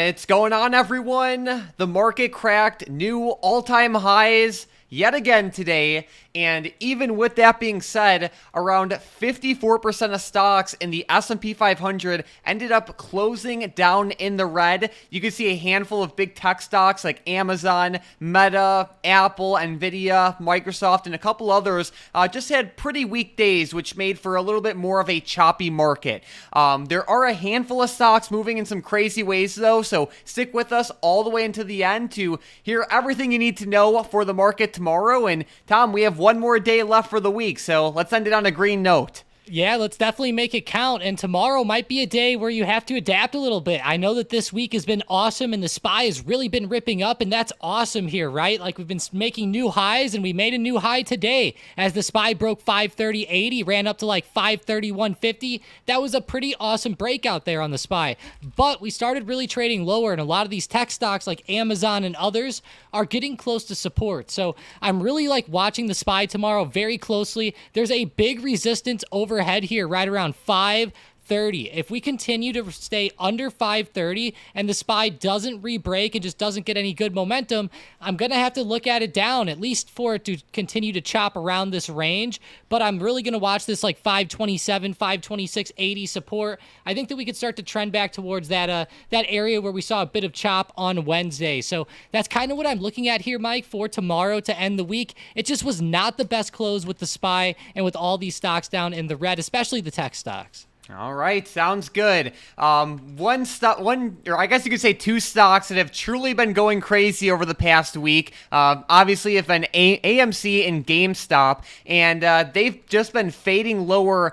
It's going on, everyone. The market cracked new all-time highs yet again today, and even with that being said, around 54% of stocks in the S&P 500 ended up closing down in the red. You can see a handful of big tech stocks like Amazon, Meta, Apple, Nvidia, Microsoft, and a couple others just had pretty weak days, which made for a little bit more of a choppy market. There are a handful of stocks moving in some crazy ways though, so stick with us all the way into the end to hear everything you need to know for the market tomorrow. And Tom, we have one more day left for the week, so let's end it on a green note. Yeah, let's definitely make it count. And tomorrow might be a day where you have to adapt a little bit. I know that this week has been awesome and the SPY has really been ripping up, and that's awesome here, right? Like, we've been making new highs, and we made a new high today as the SPY broke 530.80, ran up to like 531.50. That was a pretty awesome breakout there on the SPY. But we started really trading lower, and a lot of these tech stocks like Amazon and others are getting close to support. So I'm really like watching the SPY tomorrow very closely. There's a big resistance overhead here right around 530. If we continue to stay under 530 and the SPY doesn't re-break and just doesn't get any good momentum, I'm going to have to look at it down, at least for it to continue to chop around this range. But I'm really going to watch this like 527, 526.80 support. I think that we could start to trend back towards that area where we saw a bit of chop on Wednesday. So that's kind of what I'm looking at here, Mike, for tomorrow to end the week. It just was not the best close with the SPY and with all these stocks down in the red, especially the tech stocks. All right, sounds good. One stock, or I guess you could say two stocks that have truly been going crazy over the past week. Obviously, have been AMC and GameStop, and they've just been fading lower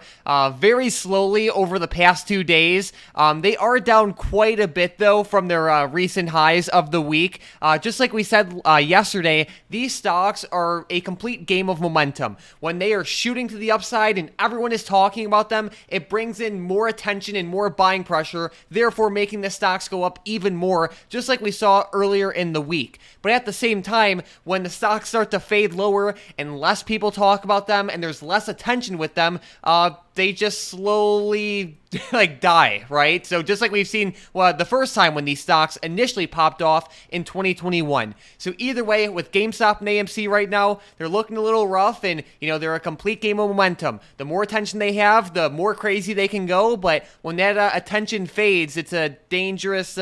very slowly over the past 2 days. They are down quite a bit though from their recent highs of the week. Just like we said yesterday, these stocks are a complete game of momentum. When they are shooting to the upside and everyone is talking about them, it brings in more attention and more buying pressure, therefore making the stocks go up even more, just like we saw earlier in the week. But at the same time, when the stocks start to fade lower and less people talk about them and there's less attention with them, they just slowly like die, right? So just like we've seen the first time when these stocks initially popped off in 2021. So either way, with GameStop and AMC right now, they're looking a little rough, and they're a complete game of momentum. The more attention they have, the more crazy they can go. But when that attention fades, it's a dangerous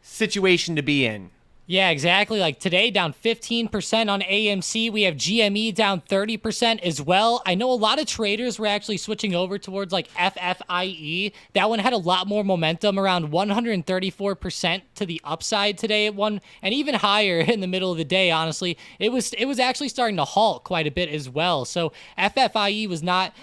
situation to be in. Yeah, exactly. Like today, down 15% on AMC. We have GME down 30% as well. I know a lot of traders were actually switching over towards like FFIE. That one had a lot more momentum, around 134% to the upside today at one, and even higher in the middle of the day, honestly. It was actually starting to halt quite a bit as well. So FFIE was not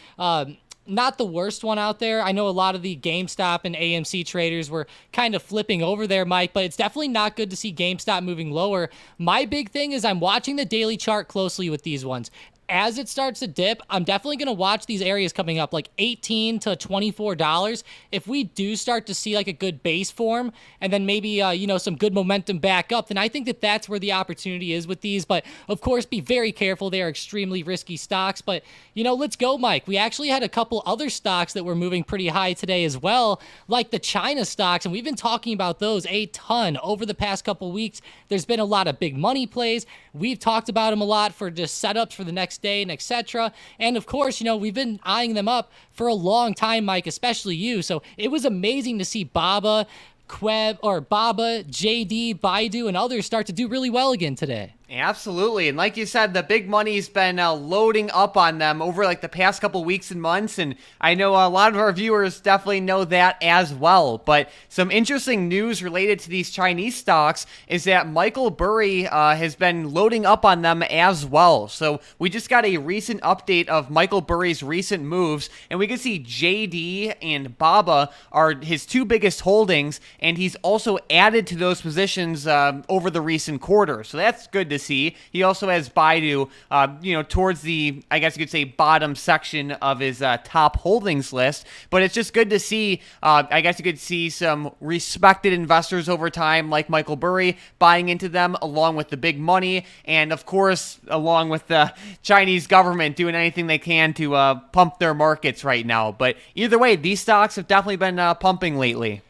the worst one out there. I know a lot of the GameStop and AMC traders were kind of flipping over there, Mike, but it's definitely not good to see GameStop moving lower. My big thing is I'm watching the daily chart closely with these ones. As it starts to dip, I'm definitely going to watch these areas coming up, like $18 to $24. If we do start to see like a good base form and then maybe, some good momentum back up, then I think that that's where the opportunity is with these. But of course, be very careful. They are extremely risky stocks. But, let's go, Mike. We actually had a couple other stocks that were moving pretty high today as well, like the China stocks. And we've been talking about those a ton over the past couple weeks. There's been a lot of big money plays. We've talked about them a lot for just setups for the next day and etc. And of course, we've been eyeing them up for a long time, Mike, especially you. So it was amazing to see Baba, JD, Baidu, and others start to do really well again today. Absolutely. And like you said, the big money's been loading up on them over like the past couple weeks and months. And I know a lot of our viewers definitely know that as well. But some interesting news related to these Chinese stocks is that Michael Burry has been loading up on them as well. So we just got a recent update of Michael Burry's recent moves, and we can see JD and Baba are his two biggest holdings, and he's also added to those positions over the recent quarter. So that's good to see. He also has Baidu, towards the, I guess you could say, bottom section of his top holdings list. But it's just good to see, I guess you could see some respected investors over time, like Michael Burry, buying into them along with the big money. And of course, along with the Chinese government doing anything they can to pump their markets right now. But either way, these stocks have definitely been pumping lately.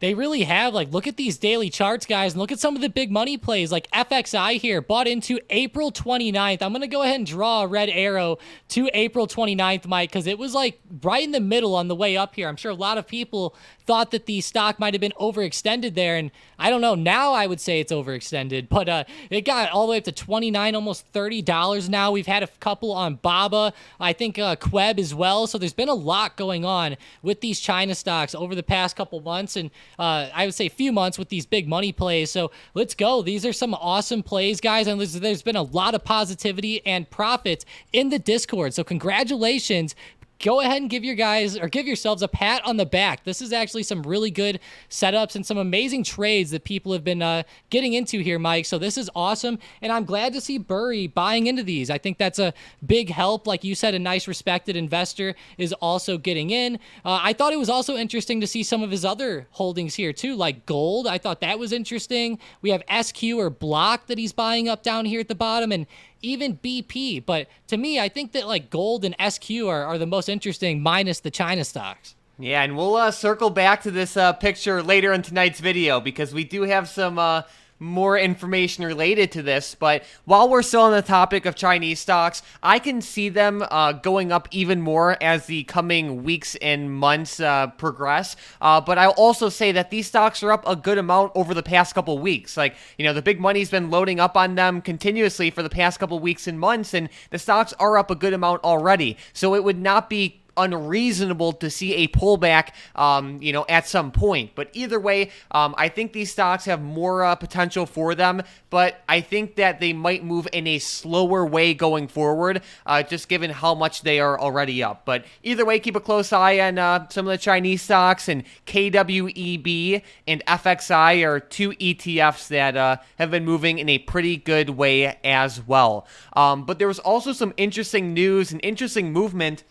They really have. Like, look at these daily charts, guys, and look at some of the big money plays. Like FXI here, bought into April 29th. I'm going to go ahead and draw a red arrow to April 29th, Mike, because it was like right in the middle on the way up here. I'm sure a lot of people thought that the stock might have been overextended there, and I don't know. Now I would say it's overextended, but it got all the way up to $29, almost $30 now. We've had a couple on BABA, I think Queb as well. So there's been a lot going on with these China stocks over the past couple months, and I would say a few months with these big money plays. So let's go. These are some awesome plays, guys, and there's been a lot of positivity and profits in the Discord. So congratulations. Go ahead and give yourselves a pat on the back. This is actually some really good setups and some amazing trades that people have been getting into here, Mike. So this is awesome, and I'm glad to see Burry buying into these. I think that's a big help. Like you said, a nice respected investor is also getting in. I thought it was also interesting to see some of his other holdings here too, like gold. I thought that was interesting. We have SQ or Block that he's buying up down here at the bottom, and even BP. But to me, I think that like gold and SQ are the most interesting, minus the China stocks. Yeah, and we'll circle back to this picture later in tonight's video because we do have some more information related to this. But while we're still on the topic of Chinese stocks, I can see them going up even more as the coming weeks and months progress. But I'll also say that these stocks are up a good amount over the past couple weeks. Like, the big money's been loading up on them continuously for the past couple weeks and months, and the stocks are up a good amount already. So it would not be unreasonable to see a pullback, at some point. But either way, I think these stocks have more potential for them, but I think that they might move in a slower way going forward, just given how much they are already up. But either way, keep a close eye on some of the Chinese stocks, and KWEB and FXI are two ETFs that have been moving in a pretty good way as well. But there was also some interesting news and interesting movement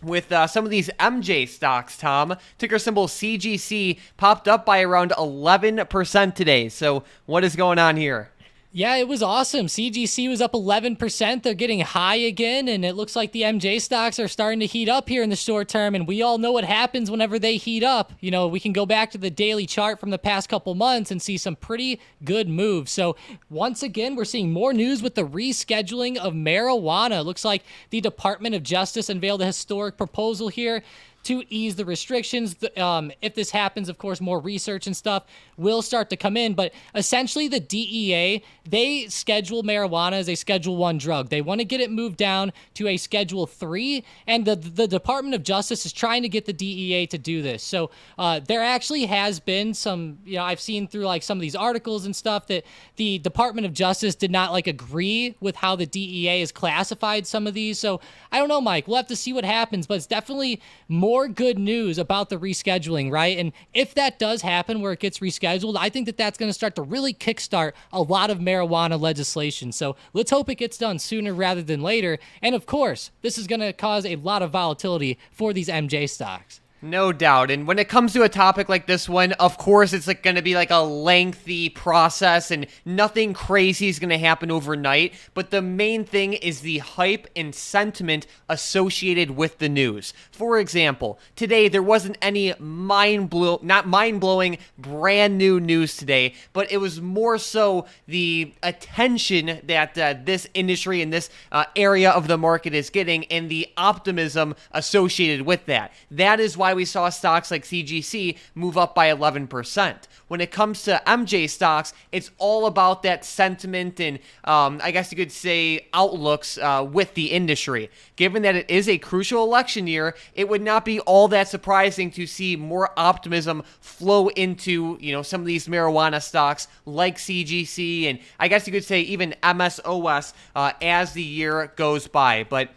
with some of these MJ stocks, Tom. Ticker symbol CGC popped up by around 11% today. So what is going on here? Yeah, it was awesome. CGC was up 11%. They're getting high again, and it looks like the MJ stocks are starting to heat up here in the short term, and we all know what happens whenever they heat up. We can go back to the daily chart from the past couple months and see some pretty good moves. So once again, we're seeing more news with the rescheduling of marijuana. It looks like the Department of Justice unveiled a historic proposal here to ease the restrictions. If this happens, of course, more research and stuff will start to come in. But essentially, the DEA, they schedule marijuana as a Schedule 1 drug. They want to get it moved down to a Schedule 3, and the Department of Justice is trying to get the DEA to do this. So there actually has been some, I've seen through like some of these articles and stuff that the Department of Justice did not agree with how the DEA has classified some of these. So I don't know, Mike. We'll have to see what happens, but it's definitely more good news about the rescheduling, right? And if that does happen where it gets rescheduled, I think that that's going to start to really kickstart a lot of marijuana legislation. So let's hope it gets done sooner rather than later. And of course, this is going to cause a lot of volatility for these MJ stocks. No doubt. And when it comes to a topic like this one, of course, it's going to be like a lengthy process and nothing crazy is going to happen overnight. But the main thing is the hype and sentiment associated with the news. For example, today there wasn't any not mind-blowing, brand new news today, but it was more so the attention that this industry and this area of the market is getting and the optimism associated with that. That is why we saw stocks like CGC move up by 11%. When it comes to MJ stocks, it's all about that sentiment and I guess you could say outlooks with the industry. Given that it is a crucial election year, it would not be all that surprising to see more optimism flow into some of these marijuana stocks like CGC and I guess you could say even MSOS as the year goes by. But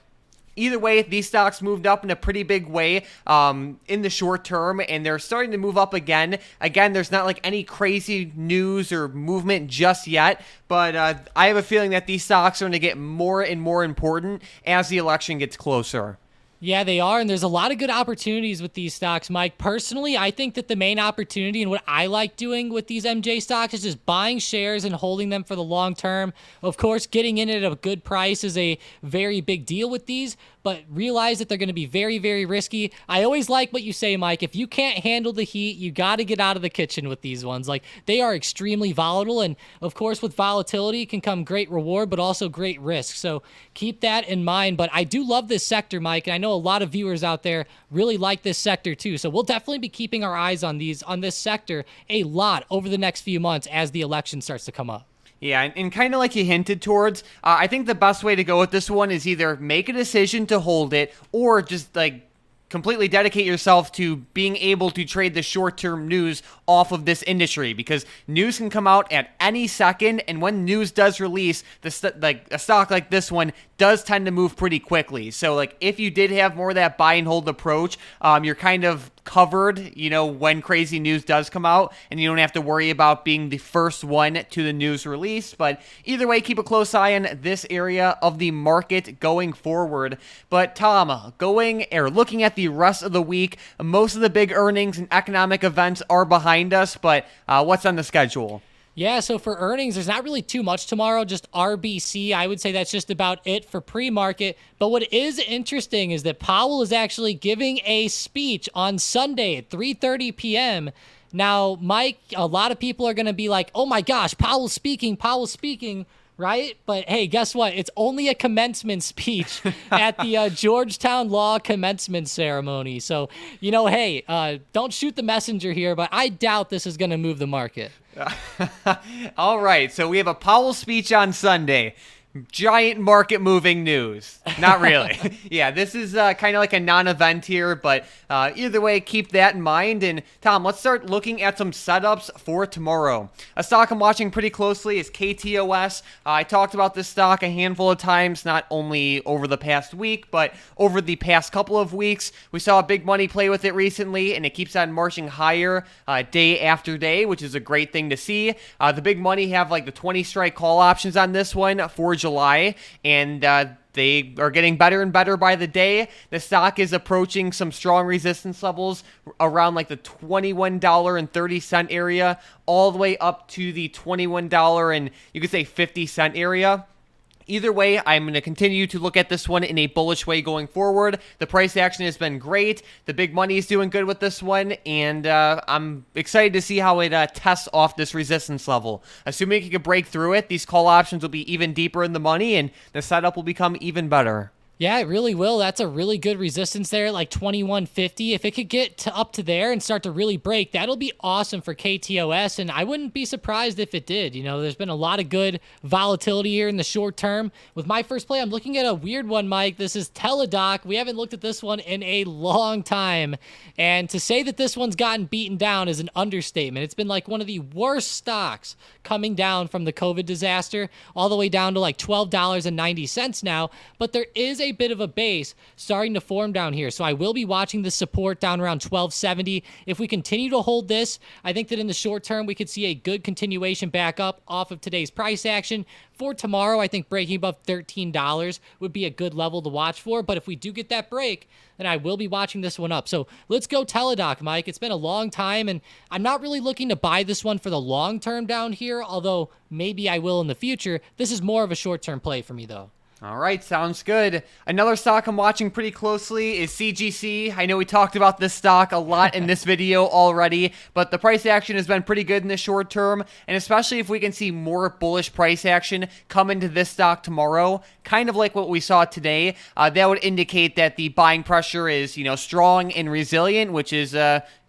either way, these stocks moved up in a pretty big way in the short term, and they're starting to move up again. Again, there's not like any crazy news or movement just yet, but I have a feeling that these stocks are going to get more and more important as the election gets closer. Yeah, they are, and there's a lot of good opportunities with these stocks, Mike. Personally, I think that the main opportunity and what I like doing with these MJ stocks is just buying shares and holding them for the long term. Of course, getting in at a good price is a very big deal with these, but realize that they're going to be very, very risky. I always like what you say, Mike. If you can't handle the heat, you got to get out of the kitchen with these ones. Like, they are extremely volatile, and of course, with volatility can come great reward, but also great risk. So keep that in mind. But I do love this sector, Mike, and I know a lot of viewers out there really like this sector too. So we'll definitely be keeping our eyes on this sector a lot over the next few months as the election starts to come up. Yeah, and kind of like you hinted towards, I think the best way to go with this one is either make a decision to hold it or just like completely dedicate yourself to being able to trade the short-term news off of this industry, because news can come out at any second, and when news does release, like a stock like this one does tend to move pretty quickly. So like if you did have more of that buy and hold approach, you're kind of covered, when crazy news does come out, and you don't have to worry about being the first one to the news release. But either way, keep a close eye on this area of the market going forward. But Tom, looking at the rest of the week, most of the big earnings and economic events are behind us, but what's on the schedule? Yeah, so for earnings, there's not really too much tomorrow, just RBC. I would say that's just about it for pre-market. But what is interesting is that Powell is actually giving a speech on Sunday at 3:30 p.m. Now, Mike, a lot of people are going to be like, oh my gosh, Powell's speaking, right? But hey, guess what? It's only a commencement speech at the Georgetown Law commencement ceremony. So, hey, don't shoot the messenger here, but I doubt this is going to move the market. All right, so we have a Powell speech on Sunday. Giant market moving news. Not really. Yeah, this is kind of like a non-event here, but either way, keep that in mind. And Tom, let's start looking at some setups for tomorrow. A stock I'm watching pretty closely is KTOS. I talked about this stock a handful of times, not only over the past week, but over the past couple of weeks. We saw big money play with it recently, and it keeps on marching higher day after day, which is a great thing to see. The big money have like the 20 strike call options on this one for July, and they are getting better and better by the day. The stock is approaching some strong resistance levels around like the $21.30 area, all the way up to the $21 and you could say 50-cent area. Either way, I'm going to continue to look at this one in a bullish way going forward. The price action has been great. The big money is doing good with this one, and I'm excited to see how it tests off this resistance level. Assuming it can break through it, these call options will be even deeper in the money, and the setup will become even better. Yeah, it really will. That's a really good resistance there, like 2150. If it could get up to there and start to really break, that'll be awesome for KTOS, and I wouldn't be surprised if it did. There's been a lot of good volatility here in the short term. With my first play, I'm looking at a weird one, Mike. This is Teladoc. We haven't looked at this one in a long time, and to say that this one's gotten beaten down is an understatement. It's been like one of the worst stocks coming down from the COVID disaster, all the way down to like $12.90 now, but there is a bit of a base starting to form down here. So I will be watching the support down around 1270. If we continue to hold this, I think that in the short term, we could see a good continuation back up off of today's price action. For tomorrow, I think breaking above $13 would be a good level to watch for. But if we do get that break, then I will be watching this one up. So let's go Teladoc, Mike. It's been a long time, and I'm not really looking to buy this one for the long term down here, although maybe I will in the future. This is more of a short-term play for me, though. All right, sounds good. Another stock I'm watching pretty closely is CGC. I know we talked about this stock a lot in this video already, but the price action has been pretty good in the short term, and especially if we can see more bullish price action come into this stock tomorrow, kind of like what we saw today, that would indicate that the buying pressure is, strong and resilient, which is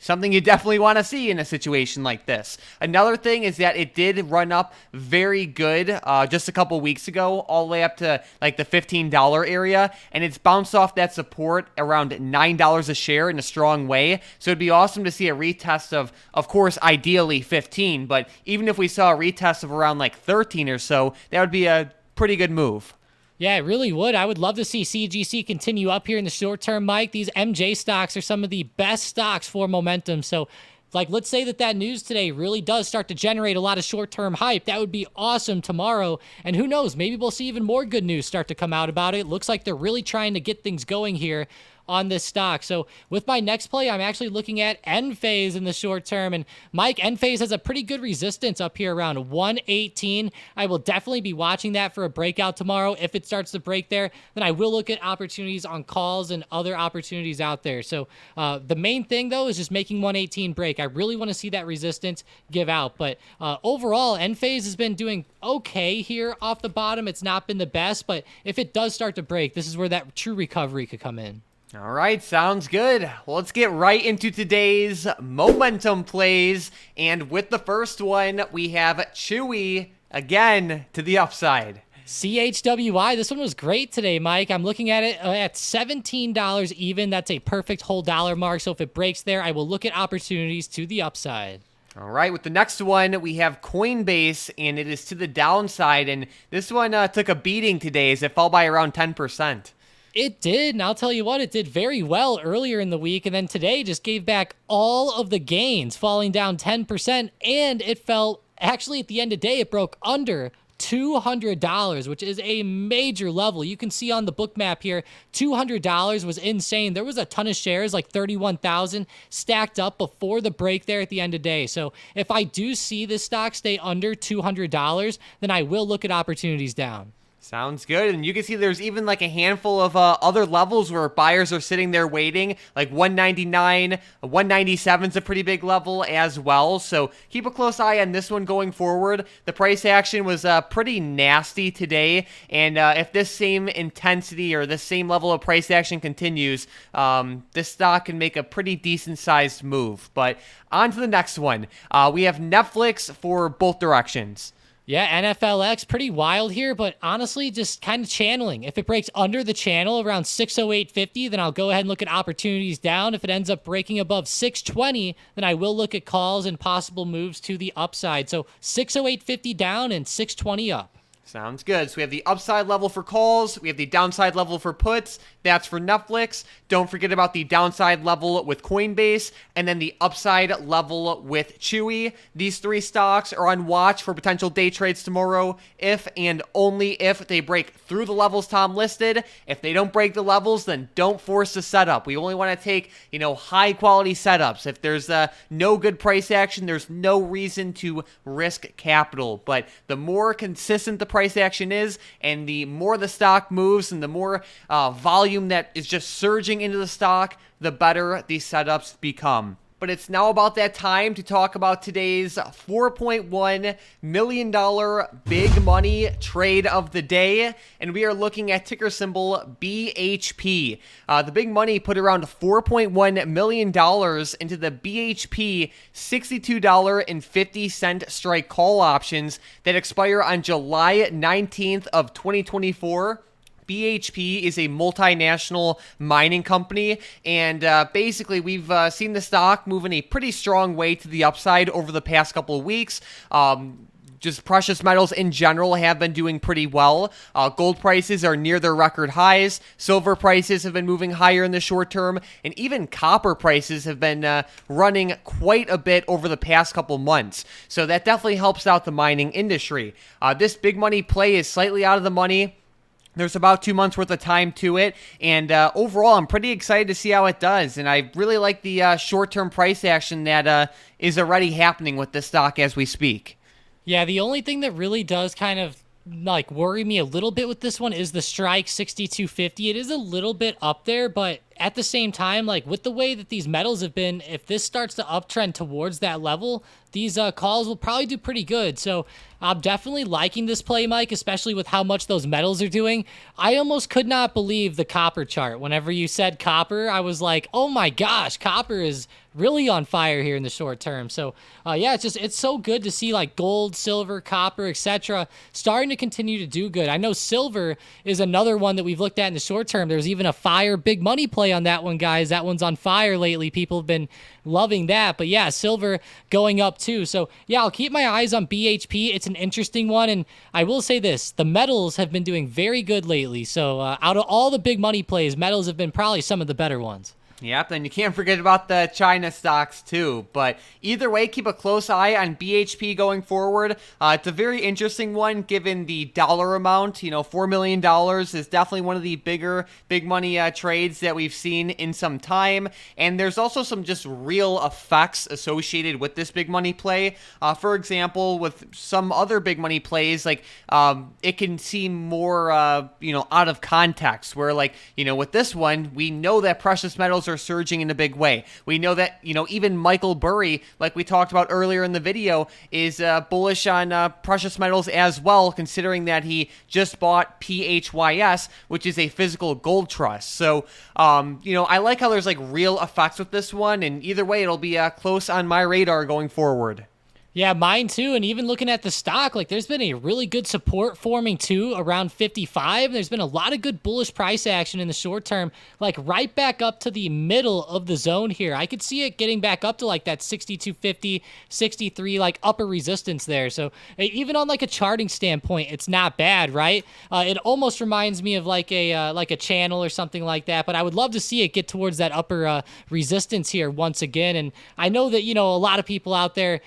something you definitely want to see in a situation like this. Another thing is that it did run up very good just a couple weeks ago, all the way up to like the $15 area, and it's bounced off that support around $9 a share in a strong way. So it'd be awesome to see a retest of course, ideally 15, but even if we saw a retest of around like 13 or so, that would be a pretty good move. Yeah, it really would. I would love to see CGC continue up here in the short term, Mike. These MJ stocks are some of the best stocks for momentum. So, let's say that news today really does start to generate a lot of short-term hype. That would be awesome tomorrow. And who knows, maybe we'll see even more good news start to come out about it. It looks like they're really trying to get things going here on this stock. So with my next play, I'm actually looking at Enphase in the short term. And Mike, Enphase has a pretty good resistance up here around 118. I will definitely be watching that for a breakout tomorrow. If it starts to break there, then I will look at opportunities on calls and other opportunities out there. So the main thing, though, is just making 118 break. I really want to see that resistance give out. But overall, Enphase has been doing okay here off the bottom. It's not been the best, but if it does start to break, this is where that true recovery could come in. All right, sounds good. Well, let's get right into today's momentum plays. And with the first one, we have Chewy again to the upside. CHWI, this one was great today, Mike. I'm looking at it at $17 even. That's a perfect whole dollar mark. So if it breaks there, I will look at opportunities to the upside. All right, with the next one, we have Coinbase, and it is to the downside. And this one took a beating today as it fell by around 10%. It did, and I'll tell you what, it did very well earlier in the week, and then today just gave back all of the gains, falling down 10%, and it fell, actually at the end of the day, it broke under $200, which is a major level. You can see on the book map here, $200 was insane. There was a ton of shares, like 31,000, stacked up before the break there at the end of the day. So if I do see this stock stay under $200, then I will look at opportunities down. Sounds good. And you can see there's even like a handful of other levels where buyers are sitting there waiting, like 199, 197 is a pretty big level as well. So keep a close eye on this one going forward. The price action was pretty nasty today. And if this same intensity or this same level of price action continues, this stock can make a pretty decent sized move. But on to the next one. We have Netflix for both directions. Yeah, NFLX, pretty wild here, but honestly, just kind of channeling. If it breaks under the channel around 608.50, then I'll go ahead and look at opportunities down. If it ends up breaking above 620, then I will look at calls and possible moves to the upside. So 608.50 down and 620 up. Sounds good. So we have the upside level for calls. We have the downside level for puts. That's for Netflix. Don't forget about the downside level with Coinbase and then the upside level with Chewy. These three stocks are on watch for potential day trades tomorrow if and only if they break through the levels Tom listed. If they don't break the levels, then don't force the setup. We only want to take, high quality setups. If there's no good price action, there's no reason to risk capital. But the more consistent the price action is, and the more the stock moves, and the more volume that is just surging into the stock, the better these setups become. But it's now about that time to talk about today's $4.1 million big money trade of the day. And we are looking at ticker symbol BHP. The big money put around $4.1 million into the BHP $62.50 strike call options that expire on July 19th of 2024. BHP is a multinational mining company, and basically we've seen the stock move in a pretty strong way to the upside over the past couple of weeks. Just precious metals in general have been doing pretty well. Gold prices are near their record highs. Silver prices have been moving higher in the short term. And even copper prices have been running quite a bit over the past couple months. So that definitely helps out the mining industry. This big money play is slightly out of the money. There's about 2 months worth of time to it, and overall, I'm pretty excited to see how it does, and I really like the short-term price action that is already happening with this stock as we speak. Yeah, the only thing that really does kind of worry me a little bit with this one is the strike 62.50. It is a little bit up there, but at the same time, with the way that these metals have been, if this starts to uptrend towards that level, these calls will probably do pretty good. So I'm definitely liking this play, Mike, especially with how much those metals are doing. I almost could not believe the copper chart. Whenever you said copper, I was like, oh my gosh, copper is really on fire here in the short term. So yeah, it's so good to see gold, silver, copper, etc. starting to continue to do good. I know silver is another one that we've looked at in the short term. There's even a fire big money play on that one, guys. That one's on fire lately. People have been loving that. But yeah, silver going up too. So yeah, I'll keep my eyes on BHP. It's an interesting one. And I will say this, the metals have been doing very good lately. So out of all the big money plays, metals have been probably some of the better ones. Yep, and you can't forget about the China stocks too. But either way, keep a close eye on BHP going forward. It's a very interesting one given the dollar amount. $4 million is definitely one of the big money trades that we've seen in some time. And there's also some just real effects associated with this big money play. For example, with some other big money plays, like it can seem more, out of context. Where with this one, we know that precious metals are surging in a big way. We know that, even Michael Burry, like we talked about earlier in the video, is bullish on precious metals as well, considering that he just bought PHYS, which is a physical gold trust. So, I like how there's real effects with this one, and either way, it'll be close on my radar going forward. Yeah, mine too. And even looking at the stock, there's been a really good support forming too around 55. There's been a lot of good bullish price action in the short term, right back up to the middle of the zone here. I could see it getting back up to that 62.50, 63, upper resistance there. So even on a charting standpoint, it's not bad, right? It almost reminds me of a channel or something like that, but I would love to see it get towards that upper resistance here once again. And I know that, a lot of people out there,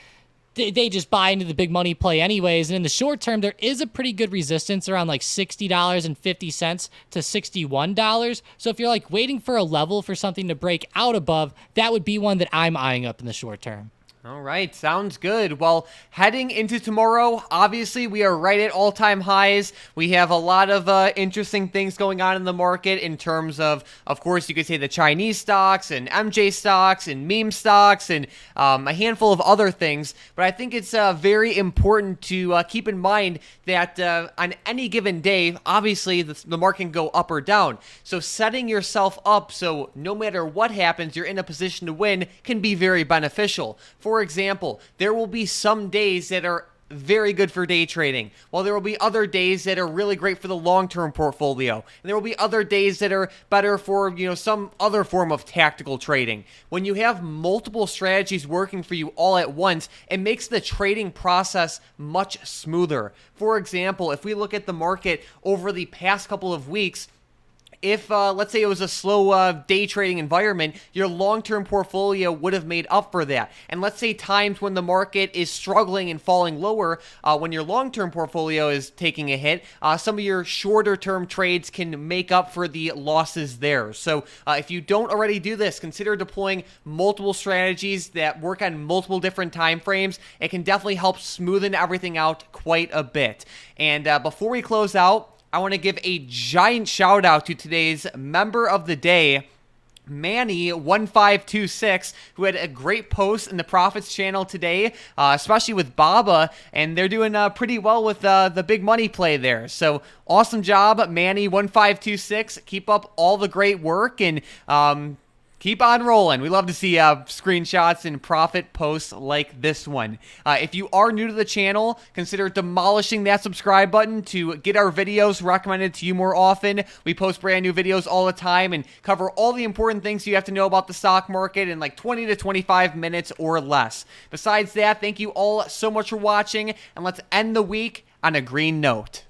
they just buy into the big money play anyways. And in the short term, there is a pretty good resistance around $60.50 to $61. So if you're waiting for a level for something to break out above, that would be one that I'm eyeing up in the short term. All right, sounds good. Well, heading into tomorrow, obviously we are right at all-time highs. We have a lot of interesting things going on in the market in terms of course, you could say the Chinese stocks and MJ stocks and meme stocks and a handful of other things. But I think it's very important to keep in mind that on any given day, obviously the market can go up or down. So setting yourself up so no matter what happens, you're in a position to win can be very beneficial. For example, there will be some days that are very good for day trading, while there will be other days that are really great for the long-term portfolio. And there will be other days that are better for, some other form of tactical trading. When you have multiple strategies working for you all at once, it makes the trading process much smoother. For example, if we look at the market over the past couple of weeks, if, let's say it was a slow day trading environment, your long-term portfolio would have made up for that. And let's say times when the market is struggling and falling lower, when your long-term portfolio is taking a hit, some of your shorter-term trades can make up for the losses there. So if you don't already do this, consider deploying multiple strategies that work on multiple different time frames. It can definitely help smoothen everything out quite a bit. And before we close out, I want to give a giant shout out to today's member of the day, Manny1526, who had a great post in the Profits channel today, especially with Baba, and they're doing pretty well with the big money play there. So awesome job, Manny1526. Keep up all the great work and keep on rolling. We love to see screenshots and profit posts like this one. If you are new to the channel, consider demolishing that subscribe button to get our videos recommended to you more often. We post brand new videos all the time and cover all the important things you have to know about the stock market in 20 to 25 minutes or less. Besides that, thank you all so much for watching, and let's end the week on a green note.